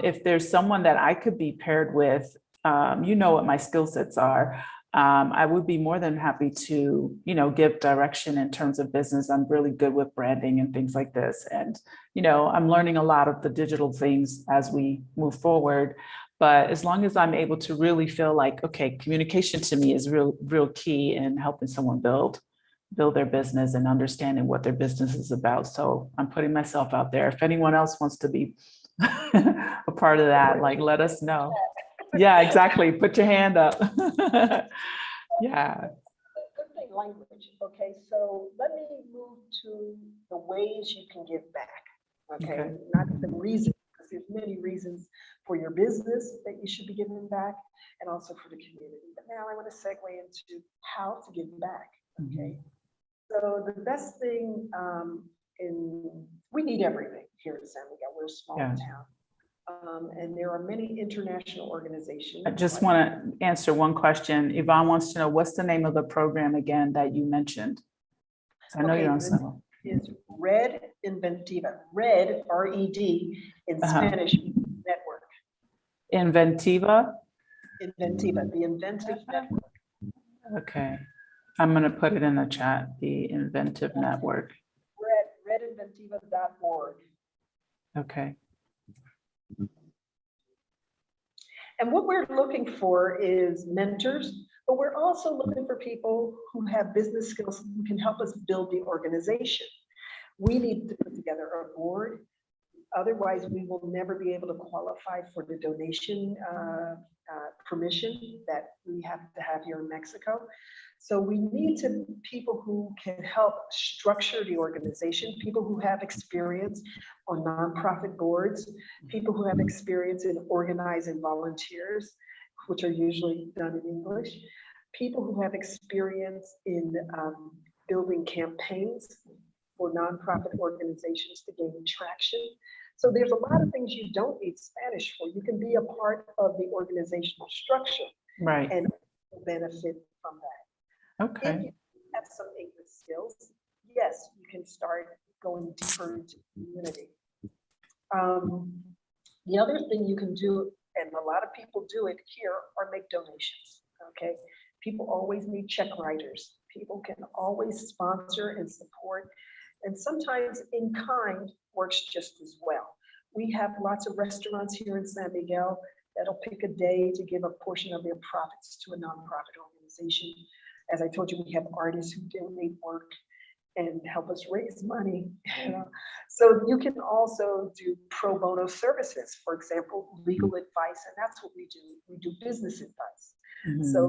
if there's someone that I could be paired with, you know what my skill sets are. I would be more than happy to, you know, give direction in terms of business. I'm really good with branding and things like this. And, you know, I'm learning a lot of the digital things as we move forward. But as long as I'm able to really feel like, okay, communication to me is real key in helping someone build their business and understanding what their business is about. So I'm putting myself out there. If anyone else wants to be a part of that, like, let us know. Yeah, exactly. Put your hand up. Yeah. Good thing, language. Okay, so let me move to the ways you can give back. Okay, not the reason, because there's many reasons for your business that you should be giving back, and also for the community. But now I want to segue into how to give back. Okay, so the best thing we need everything here in San Miguel. We're a small town. And there are many international organizations. I just want to answer one question. Yvonne wants to know, what's the name of the program again that you mentioned? So I know you're on some. It's Red Inventiva. Red, R-E-D, in Spanish, network. Inventiva? Inventiva, the Inventive Network. Okay. I'm going to put it in the chat, the Inventive Network. redinventiva.org. Okay. And what we're looking for is mentors, but we're also looking for people who have business skills who can help us build the organization. We need to put together a board. Otherwise, we will never be able to qualify for the donation permission that we have to have here in Mexico. So we need people who can help structure the organization, people who have experience on nonprofit boards, people who have experience in organizing volunteers, which are usually done in English, people who have experience in building campaigns for nonprofit organizations to gain traction. So there's a lot of things you don't need Spanish for. You can be a part of the organizational structure, Right. and benefit from that. Okay. If you have some English skills, yes, you can start going deeper into the community. The other thing you can do, and a lot of people do it here, are make donations, okay? People always need check writers. People can always sponsor and support, and sometimes in kind works just as well. We have lots of restaurants here in San Miguel that'll pick a day to give a portion of their profits to a nonprofit organization. As I told you, we have artists who donate work and help us raise money. So you can also do pro bono services, for example, legal advice, and that's what we do. We do business advice. So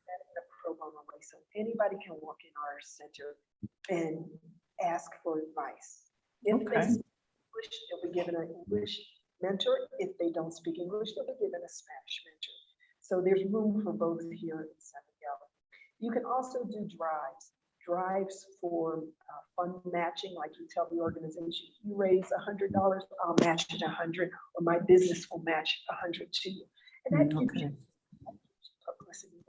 that's in a pro bono way. So anybody can walk in our center and ask for advice. If they speak English, they'll be given an English mentor. If they don't speak English, they'll be given a Spanish mentor. So there's room for both here in San Miguel. You can also do drives for fund matching, like you tell the organization, you raise $100, I'll match it 100, or my business will match 100 to you. And that gives you publicity.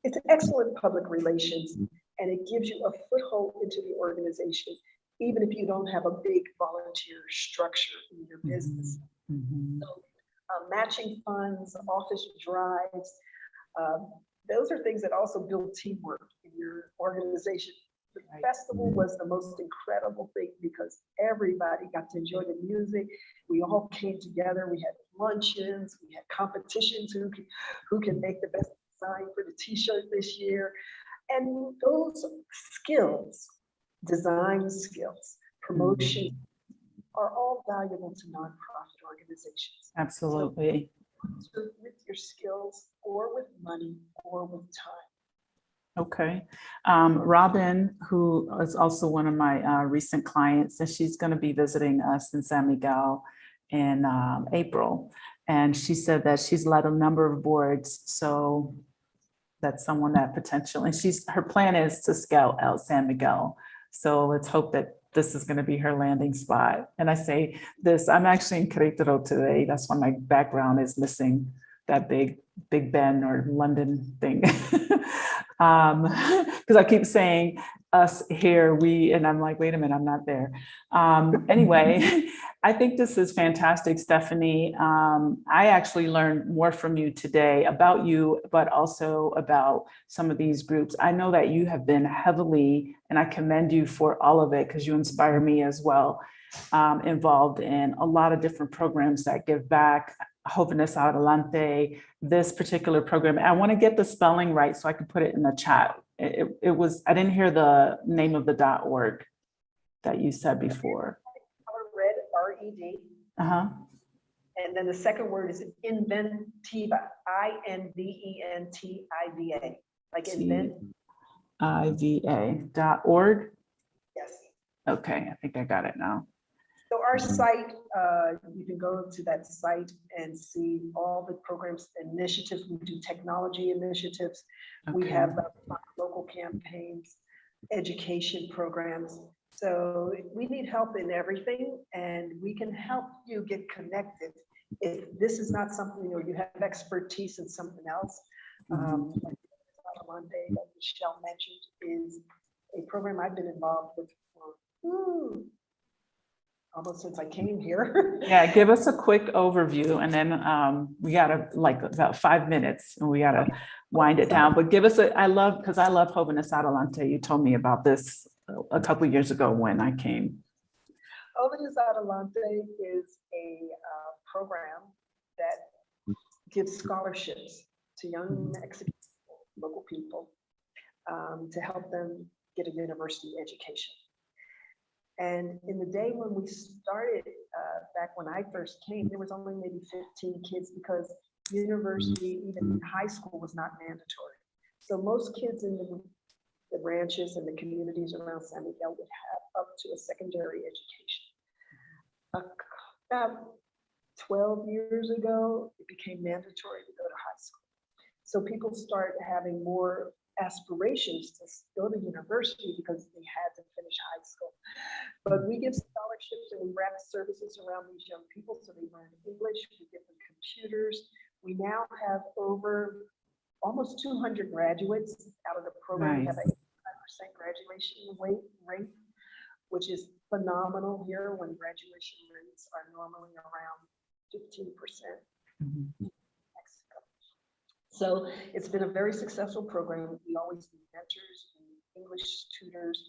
It's excellent public relations, and it gives you a foothold into the organization, even if you don't have a big volunteer structure in your business. So matching funds, office drives, those are things that also build teamwork in your organization. The festival was the most incredible thing because everybody got to enjoy the music. We all came together. We had luncheons, we had competitions, who can make the best design for the t-shirt this year. And those skills, design skills, promotion, are all valuable to nonprofit organizations. Absolutely. So with your skills, or with money, or with time. Okay. Robin, who is also one of my recent clients, and she's going to be visiting us in San Miguel in April. And she said that she's led a number of boards. So that's someone that potential, and her plan is to scale out San Miguel. So let's hope that this is going to be her landing spot. And I say this, I'm actually in Querétaro today. That's why my background is missing that Big Ben or London thing. Because I keep saying us here, we, and I'm like, wait a minute, I'm not there. Anyway, I think this is fantastic, Stephanie. I actually learned more from you today about you, but also about some of these groups. I know that you have been heavily, and I commend you for all of it because you inspire me as well, involved in a lot of different programs that give back. Jóvenes Adelante, this particular program. I want to get the spelling right so I can put it in the chat. It was, I didn't hear the name of the .org that you said before. Red, R-E-D. And then the second word is inventiva, I-N-V-E-N-T-I-V-A, like invent. I-V-A.org. Yes. Okay, I think I got it now. So our site, you can go to that site and see all the programs, initiatives. We do technology initiatives. Okay. We have local campaigns, education programs. So we need help in everything, and we can help you get connected. If this is not something, or you have expertise in something else, like Allende that Michelle mentioned, is a program I've been involved with for almost since I came here. Yeah, give us a quick overview, and then we got like about 5 minutes, and we got to wind it down. But give us I love Jóvenes Adelante. You told me about this a couple of years ago when I came. Jóvenes Adelante is a program that gives scholarships to young Mexican local people to help them get a university education. And in the day when we started, back when I first came, there was only maybe 15 kids because university, even high school was not mandatory. So most kids in the ranches and the communities around San Miguel would have up to a secondary education. About 12 years ago, it became mandatory to go to high school. So people start having more aspirations to go to university because they had to finish high school. But we give scholarships and we wrap services around these young people so they learn English, we give them computers. We now have over almost 200 graduates out of the program. We have an 85% graduation rate, which is phenomenal here when graduation rates are normally around 15%. Mm-hmm. So it's been a very successful program. We always need mentors, English tutors.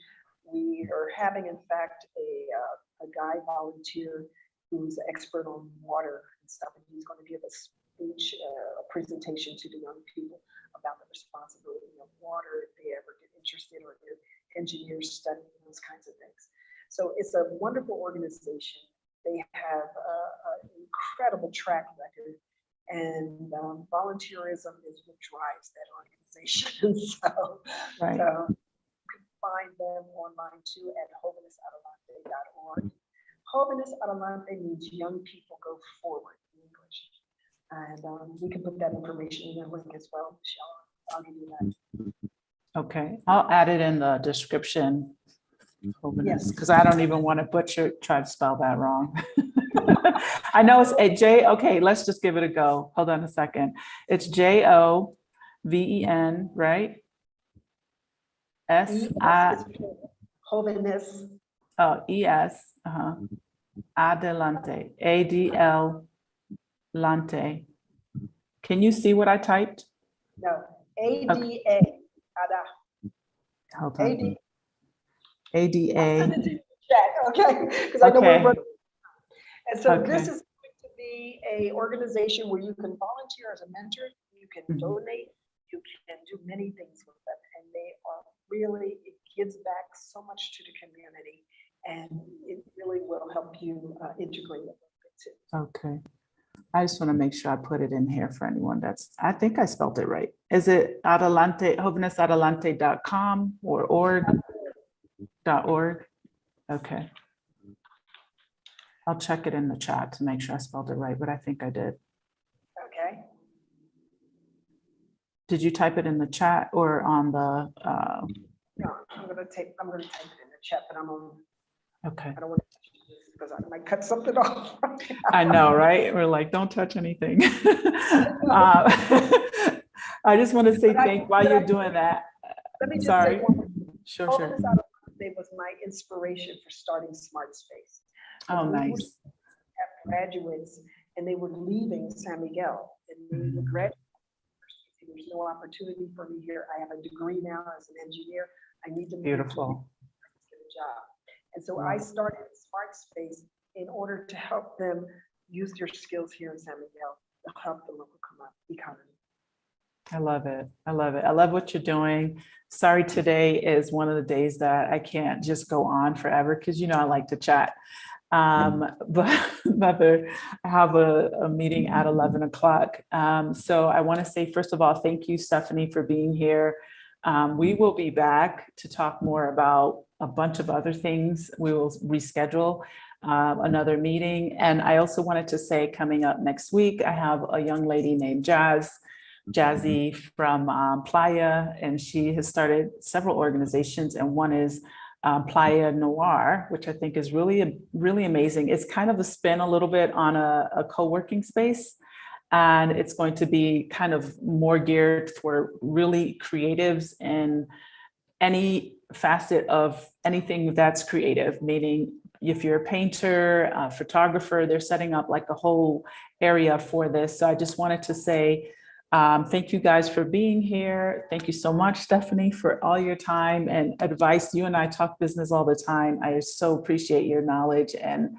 We are having, in fact, a guy volunteer who's an expert on water and stuff, and he's going to give a speech, a presentation to the young people about the responsibility of water if they ever get interested, or they're engineers studying those kinds of things. So it's a wonderful organization. They have an incredible track record. And volunteerism is what drives that organization. So, right. So you can find them online too at jovenesadelante.org. Jovenes Adelante means young people go forward in English. And we can put that information in the link as well, Michelle. I'll give you that. Okay, I'll add it in the description. Yes. Because I don't even want to try to spell that wrong. I know it's a J. Okay, let's just give it a go. Hold on a second. It's Joven, right? S-I. Jovenes. Oh, E-S. Adelante. A-D-L-Lante. Can you see what I typed? No. A-D-A. Okay. Hold on. A-D-A. Okay, because I know we're. And so this is going to be an organization where you can volunteer as a mentor, you can donate, you can do many things with them, and they are really, it gives back so much to the community, and it really will help you integrate it too. Okay. I just want to make sure I put it in here for anyone I think I spelled it right. Is it Adelante, jovenesadelante.com or org.org? Okay. I'll check it in the chat to make sure I spelled it right, but I think I did. Okay. Did you type it in the chat or on the? No, I'm gonna type it in the chat, but I'm on. Okay. I don't want to touch this because I might cut something off. I know, right? We're like, don't touch anything. I just want to say while you're doing that. Let me just Sorry. say one. Sure. It was my inspiration for starting Smart Space. Oh, nice. We have graduates and they were leaving San Miguel and they were graduating. There's no opportunity for me here. I have a degree now as an engineer. I need to beautiful get a job. And so I started Smart Space in order to help them use their skills here in San Miguel to help the local economy. I love it. I love it. I love what you're doing. Sorry, today is one of the days that I can't just go on forever because, I like to chat. But I have a meeting at 11 o'clock. So I want to say, first of all, thank you, Stephanie, for being here. We will be back to talk more about a bunch of other things. We will reschedule another meeting. And I also wanted to say, coming up next week, I have a young lady named Jazzy from Playa, and she has started several organizations, and one is Playa Noir, which I think is really, really amazing. It's kind of a spin a little bit on a co-working space, and it's going to be kind of more geared for really creatives in any facet of anything that's creative, meaning if you're a painter, a photographer, they're setting up like a whole area for this. So I just wanted to say, thank you guys for being here. Thank you so much, Stephanie, for all your time and advice. You and I talk business all the time. I so appreciate your knowledge and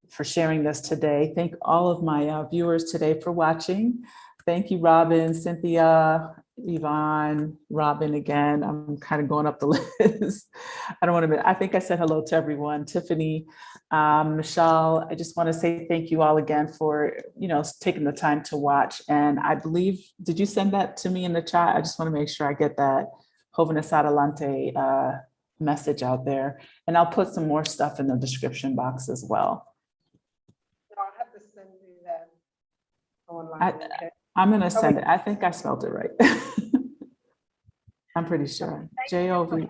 for sharing this today. Thank all of my viewers today for watching. Thank you, Robin, Cynthia, Yvonne, Robin again. I'm kind of going up the list. I don't want to, I think I said hello to everyone. Tiffany, Michelle, I just want to say thank you all again for, taking the time to watch. And I believe, did you send that to me in the chat? I just want to make sure I get that Jóvenes Adelante message out there. And I'll put some more stuff in the description box as well. I'll have to send you that online. Okay. I'm going to send it. I think I spelled it right. I'm pretty sure. J-O-V.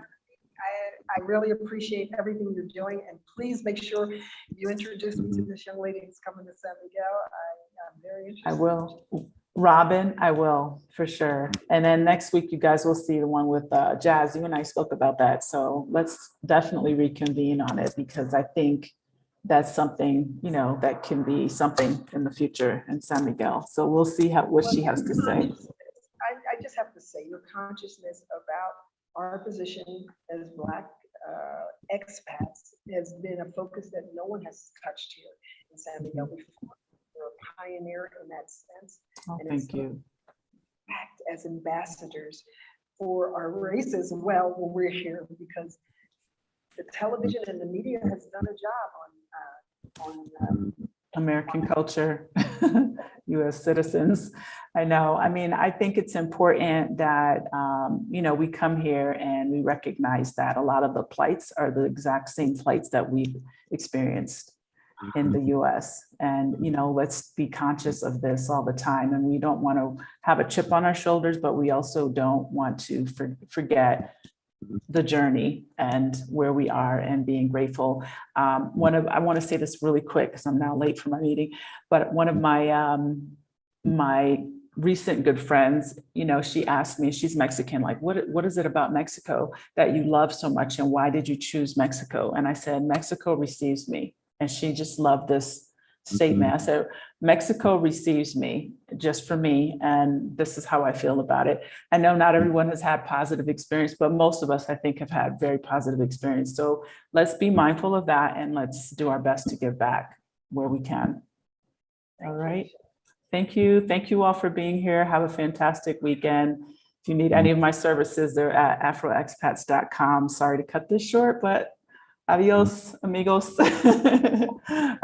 I really appreciate everything you're doing, and please make sure you introduce me to this young lady who's coming to San Miguel. I'm very interested. I will. Robin, I will, for sure. And then next week, you guys will see the one with Jazz. You and I spoke about that. So let's definitely reconvene on it, because I think that's something, that can be something in the future in San Miguel. So we'll see what she has to say. I just have to say, your consciousness about our position as Black expats has been a focus that no one has touched here in San Miguel before. You're a pioneer in that sense. Oh, and thank you. Act as ambassadors for our race as well when we're here, because the television and the media has done a job on American culture, US citizens. I know. I mean, I think it's important that, we come here and we recognize that a lot of the plights are the exact same plights that we've experienced in the US. And, let's be conscious of this all the time. And we don't want to have a chip on our shoulders, but we also don't want to forget the journey and where we are and being grateful. I want to say this really quick because I'm now late for my meeting, but one of my recent good friends, she asked me, she's Mexican, like, what is it about Mexico that you love so much? And why did you choose Mexico? And I said, Mexico receives me. And she just loved this statement. I said, Mexico receives me just for me. And this is how I feel about it. I know not everyone has had positive experience, but most of us, I think, have had very positive experience. So let's be mindful of that and let's do our best to give back where we can. All right. Thank you. Thank you all for being here. Have a fantastic weekend. If you need any of my services, they're at afroexpats.com. Sorry to cut this short, but adios, amigos.